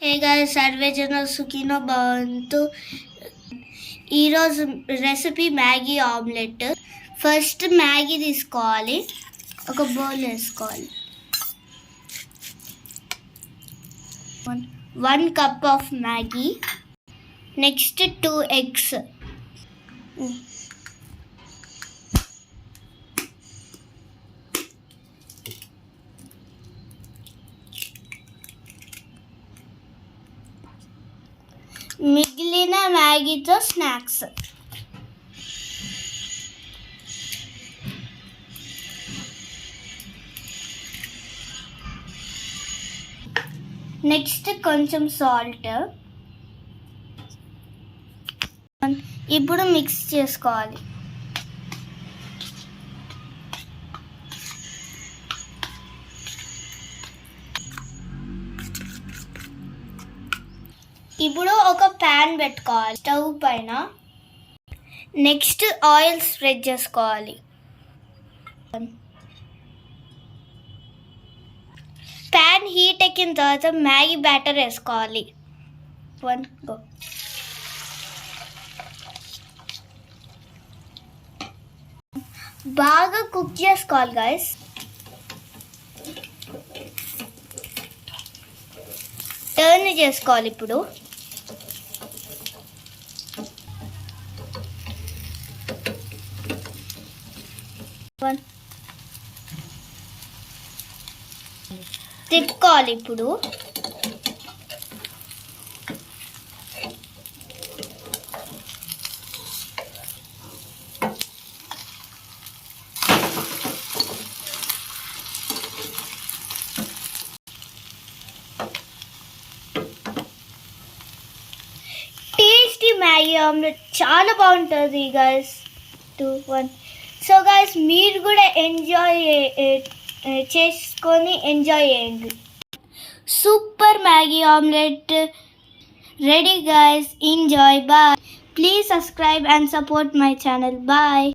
Hey guys, సర్వేజన సుఖినో భవంతు. ఈరోజు recipe Maggi omelette. First Maggi తీసుకోవాలి, ఒక బౌల్ వేసుకోవాలి. 1 cup of Maggi. Next 2 eggs. మిగిలిన మ్యాగీతో స్నాక్స్. నెక్స్ట్ కొంచెం సాల్ట్. ఇప్పుడు మిక్స్ చేసుకోవాలి. ఇప్పుడు ఒక ప్యాన్ పెట్టుకోవాలి స్టవ్ పైన. నెక్స్ట్ ఆయిల్ స్ప్రెడ్ చేసుకోవాలి. ప్యాన్ హీట్ ఎక్కిన తర్వాత మ్యాగీ బ్యాటర్ వేసుకోవాలి. బాగా కుక్ చేసుకోవాలి గైస్. టర్న్ చేసుకోవాలి. ఇప్పుడు తిప్పుకోవాలి. ఇప్పుడు టేస్టీ మ్యాగీ ఆమ్లెట్ చాలా బాగుంటుంది గైస్. 2 1. సో గైస్, మీరు కూడా చేసుకొని ఎంజాయ్ చేయండి. Super Maggi omelette ready guys. Enjoy. Bye. Please subscribe and support my channel. Bye.